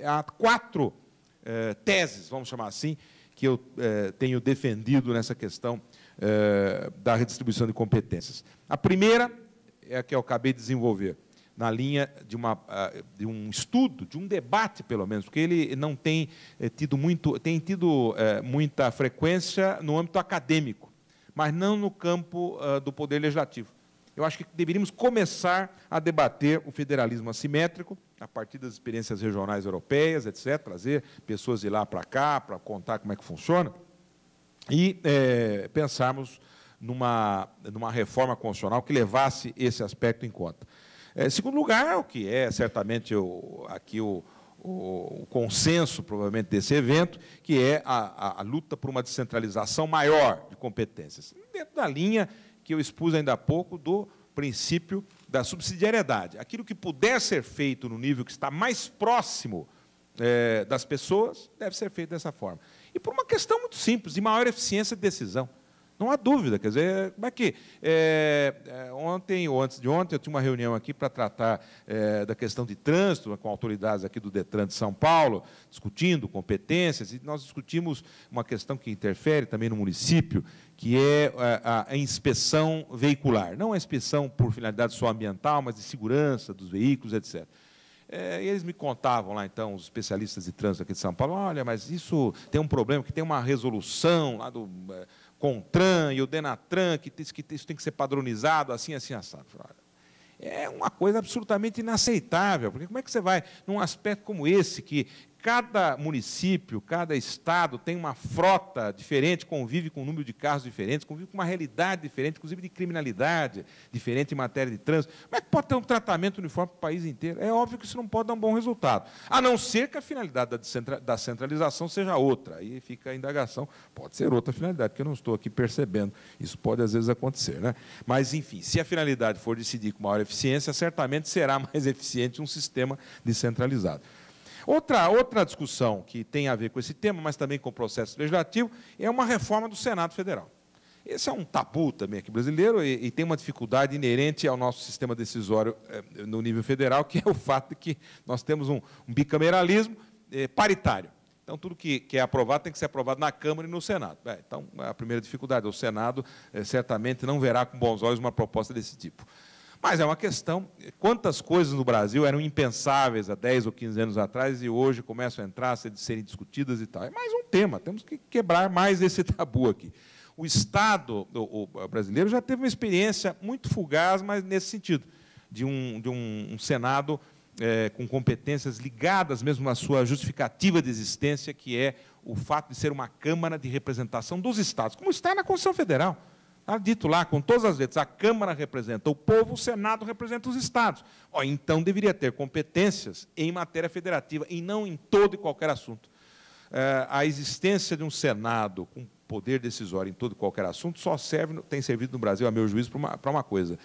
Há quatro teses, vamos chamar assim, que eu tenho defendido nessa questão da redistribuição de competências. A primeira é a que eu acabei de desenvolver, na linha de um estudo, de um debate, pelo menos, porque ele não tem tido muita frequência no âmbito acadêmico, mas não no campo do poder legislativo. Eu acho que deveríamos começar a debater o federalismo assimétrico, a partir das experiências regionais europeias, etc., trazer pessoas de lá para cá, para contar como é que funciona, e pensarmos numa reforma constitucional que levasse esse aspecto em conta. Em segundo lugar, o que é certamente aqui o consenso, provavelmente, desse evento, que é a luta por uma descentralização maior de competências, dentro da linha que eu expus ainda há pouco do princípio da subsidiariedade. Aquilo que puder ser feito no nível que está mais próximo das pessoas, deve ser feito dessa forma. E por uma questão muito simples, de maior eficiência de decisão. Não há dúvida, quer dizer, como é que ontem ou antes de ontem eu tinha uma reunião aqui para tratar da questão de trânsito com autoridades aqui do Detran de São Paulo, discutindo competências, e nós discutimos uma questão que interfere também no município, que é a inspeção veicular. Não a inspeção por finalidade só ambiental, mas de segurança dos veículos, etc. E eles me contavam lá, então, os especialistas de trânsito aqui de São Paulo, olha, mas isso tem um problema, que tem uma resolução lá do CONTRAN e o DENATRAN, que diz que isso tem que ser padronizado, assim, assim, assado. É uma coisa absolutamente inaceitável, porque como é que você vai, num aspecto como esse, que cada município, cada estado tem uma frota diferente, convive com um número de carros diferentes, convive com uma realidade diferente, inclusive de criminalidade diferente em matéria de trânsito. Como é que pode ter um tratamento uniforme para o país inteiro? É óbvio que isso não pode dar um bom resultado, a não ser que a finalidade da centralização seja outra. Aí fica a indagação, pode ser outra finalidade, que eu não estou aqui percebendo. Isso pode, às vezes, acontecer, né? Mas, enfim, se a finalidade for decidir com maior eficiência, certamente será mais eficiente um sistema descentralizado. Outra discussão que tem a ver com esse tema, mas também com o processo legislativo, é uma reforma do Senado Federal. Esse é um tabu também aqui brasileiro e tem uma dificuldade inerente ao nosso sistema decisório no nível federal, que é o fato de que nós temos um bicameralismo paritário. Então, tudo que é aprovado tem que ser aprovado na Câmara e no Senado. Então, a primeira dificuldade, o Senado certamente não verá com bons olhos uma proposta desse tipo. Mas é uma questão, quantas coisas no Brasil eram impensáveis há 10 ou 15 anos atrás e hoje começam a entrar, a serem discutidas e tal. É mais um tema, temos que quebrar mais esse tabu aqui. O Estado o brasileiro já teve uma experiência muito fugaz, mas nesse sentido, de um Senado com competências ligadas mesmo à sua justificativa de existência, que é o fato de ser uma Câmara de representação dos Estados, como está na Constituição Federal. Está dito lá, com todas as letras, a Câmara representa o povo, o Senado representa os Estados. Então, deveria ter competências em matéria federativa, e não em todo e qualquer assunto. A existência de um Senado com poder decisório em todo e qualquer assunto só tem servido no Brasil, a meu juízo, para uma coisa,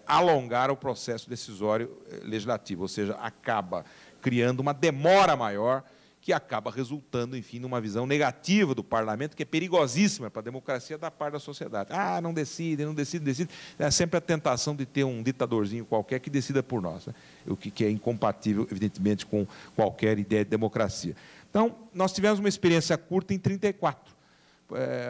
alongar o processo decisório legislativo, ou seja, acaba criando uma demora maior, que acaba resultando, enfim, numa visão negativa do parlamento, que é perigosíssima para a democracia da parte da sociedade. Ah, não decide, não decide, decide. É sempre a tentação de ter um ditadorzinho qualquer que decida por nós, né? O que é incompatível, evidentemente, com qualquer ideia de democracia. Então, nós tivemos uma experiência curta em 1934.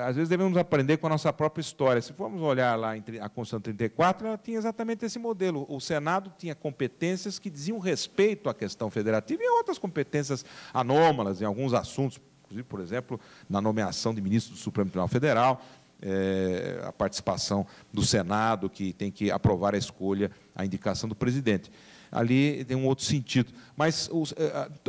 Às vezes devemos aprender com a nossa própria história. Se formos olhar lá a Constituição 34, ela tinha exatamente esse modelo. O Senado tinha competências que diziam respeito à questão federativa e outras competências anômalas em alguns assuntos, inclusive, por exemplo, na nomeação de ministros do Supremo Tribunal Federal, a participação do Senado, que tem que aprovar a escolha, a indicação do presidente. Ali tem um outro sentido. Mas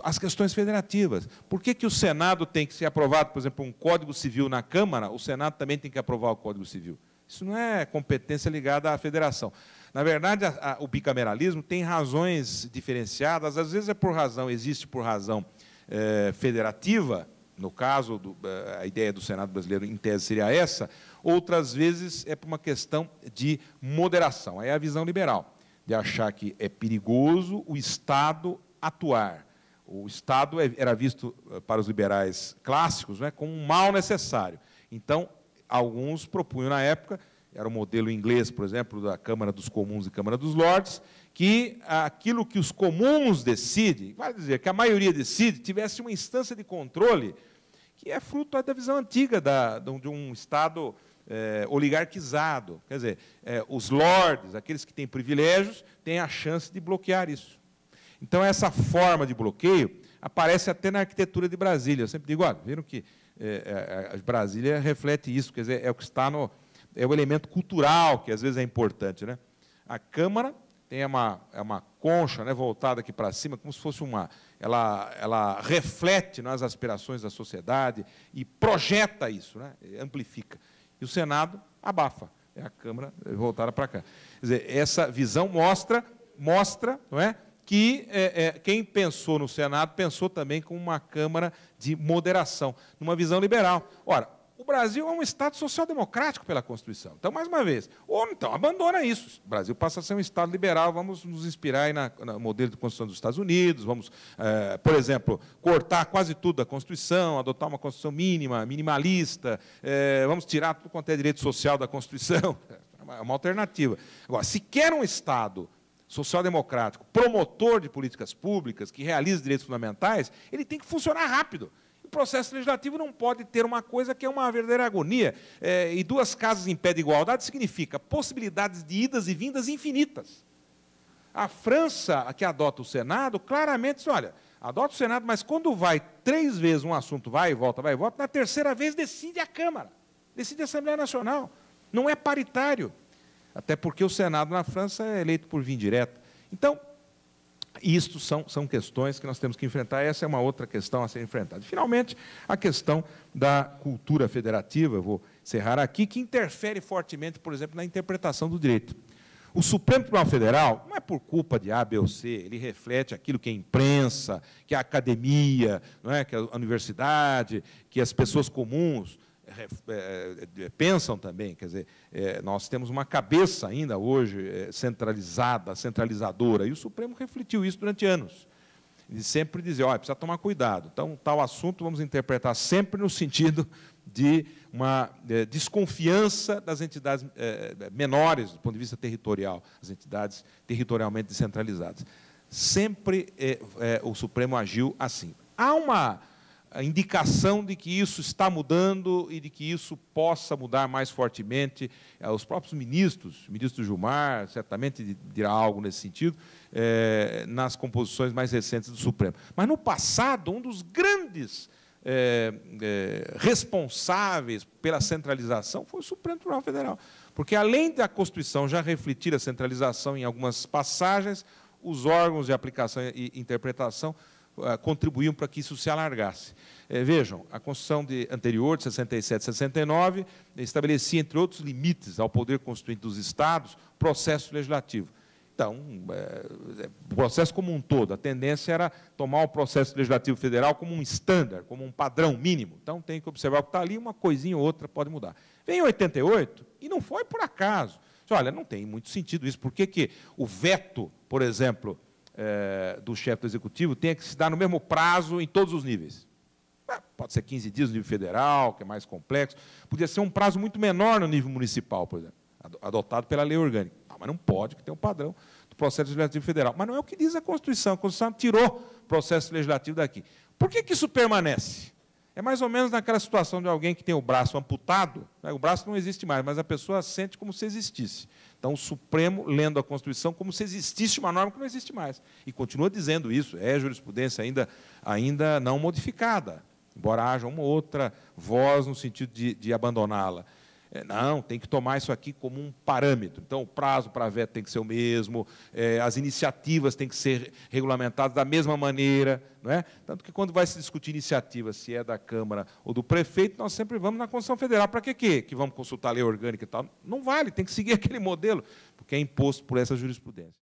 as questões federativas, por que o Senado tem que ser aprovado, por exemplo, um Código Civil na Câmara, o Senado também tem que aprovar o Código Civil? Isso não é competência ligada à federação. Na verdade, o bicameralismo tem razões diferenciadas, às vezes existe por razão federativa, no caso, a ideia do Senado brasileiro, em tese, seria essa, outras vezes é por uma questão de moderação. É a visão liberal, de achar que é perigoso o Estado atuar. O Estado era visto, para os liberais clássicos, né, como um mal necessário. Então, alguns propunham, na época, era o modelo inglês, por exemplo, da Câmara dos Comuns e Câmara dos Lordes, que aquilo que os comuns decidem, vai dizer que a maioria decide, tivesse uma instância de controle que é fruto da visão antiga de um Estado oligarquizado. Quer dizer, os lords, aqueles que têm privilégios, têm a chance de bloquear isso. Então, essa forma de bloqueio aparece até na arquitetura de Brasília. Eu sempre digo, olha, viram que Brasília reflete isso, quer dizer, é o que está no... é o elemento cultural, que às vezes é importante, né? A Câmara tem uma concha, né, voltada aqui para cima, como se fosse uma... Ela reflete nas aspirações da sociedade e projeta isso, né, amplifica. E o Senado abafa. É a Câmara voltada para cá. Quer dizer, essa visão mostra, não é, que quem pensou no Senado pensou também com uma Câmara de moderação, numa visão liberal. Ora, o Brasil é um Estado social-democrático pela Constituição. Então, mais uma vez, ou então abandona isso. O Brasil passa a ser um Estado liberal, vamos nos inspirar aí no modelo de Constituição dos Estados Unidos, vamos, por exemplo, cortar quase tudo da Constituição, adotar uma Constituição mínima, minimalista, vamos tirar tudo quanto é direito social da Constituição. É uma alternativa. Agora, se quer um Estado social-democrático, promotor de políticas públicas, que realiza direitos fundamentais, ele tem que funcionar rápido. O processo legislativo não pode ter uma coisa que é uma verdadeira agonia. E duas casas em pé de igualdade significa possibilidades de idas e vindas infinitas. A França, que adota o Senado, claramente diz, olha, adota o Senado, mas quando vai 3 vezes um assunto, vai e volta, na terceira vez decide a Câmara, decide a Assembleia Nacional. Não é paritário. Até porque o Senado na França é eleito por via indireta. Então, isto são questões que nós temos que enfrentar. Essa é uma outra questão a ser enfrentada. E, finalmente, a questão da cultura federativa, eu vou encerrar aqui, que interfere fortemente, por exemplo, na interpretação do direito. O Supremo Tribunal Federal não é por culpa de A, B ou C, ele reflete aquilo que a imprensa, que a academia, não é? Que a universidade, que as pessoas comuns pensam também. Quer dizer, nós temos uma cabeça ainda hoje centralizada, centralizadora, e o Supremo refletiu isso durante anos. Ele sempre dizia, olha, precisa tomar cuidado. Então, tal assunto vamos interpretar sempre no sentido de uma desconfiança das entidades menores, do ponto de vista territorial, as entidades territorialmente descentralizadas. Sempre o Supremo agiu assim. Há uma indicação de que isso está mudando e de que isso possa mudar mais fortemente. Os próprios ministros, o ministro Gilmar, certamente dirá algo nesse sentido, nas composições mais recentes do Supremo. Mas, no passado, um dos grandes responsáveis pela centralização foi o Supremo Tribunal Federal. Porque, além da Constituição já refletir a centralização em algumas passagens, os órgãos de aplicação e interpretação contribuíam para que isso se alargasse. Vejam, a Constituição anterior, de 67 e 69, estabelecia, entre outros limites ao poder constituinte dos Estados, processo legislativo. Então, o processo como um todo, a tendência era tomar o processo legislativo federal como um estándar, como um padrão mínimo. Então, tem que observar o que está ali, uma coisinha ou outra pode mudar. Vem em 88, e não foi por acaso. Olha, não tem muito sentido isso. Por que o veto, por exemplo, do chefe do Executivo tenha que se dar no mesmo prazo em todos os níveis? Pode ser 15 dias no nível federal, que é mais complexo. Podia ser um prazo muito menor no nível municipal, por exemplo, adotado pela lei orgânica. Mas não pode, que tem um padrão do processo legislativo federal. Mas não é o que diz a Constituição. A Constituição tirou o processo legislativo daqui. Por que isso permanece? É mais ou menos naquela situação de alguém que tem o braço amputado, né? O braço não existe mais, mas a pessoa sente como se existisse. Então, o Supremo, lendo a Constituição, como se existisse uma norma que não existe mais. E continua dizendo isso, é jurisprudência ainda não modificada, embora haja uma outra voz no sentido de abandoná-la. Não, tem que tomar isso aqui como um parâmetro. Então, o prazo para veto tem que ser o mesmo, as iniciativas têm que ser regulamentadas da mesma maneira. Não é? Tanto que, quando vai se discutir iniciativa, se é da Câmara ou do prefeito, nós sempre vamos na Constituição Federal. Para quê? Que vamos consultar a lei orgânica e tal? Não vale, tem que seguir aquele modelo, porque é imposto por essa jurisprudência.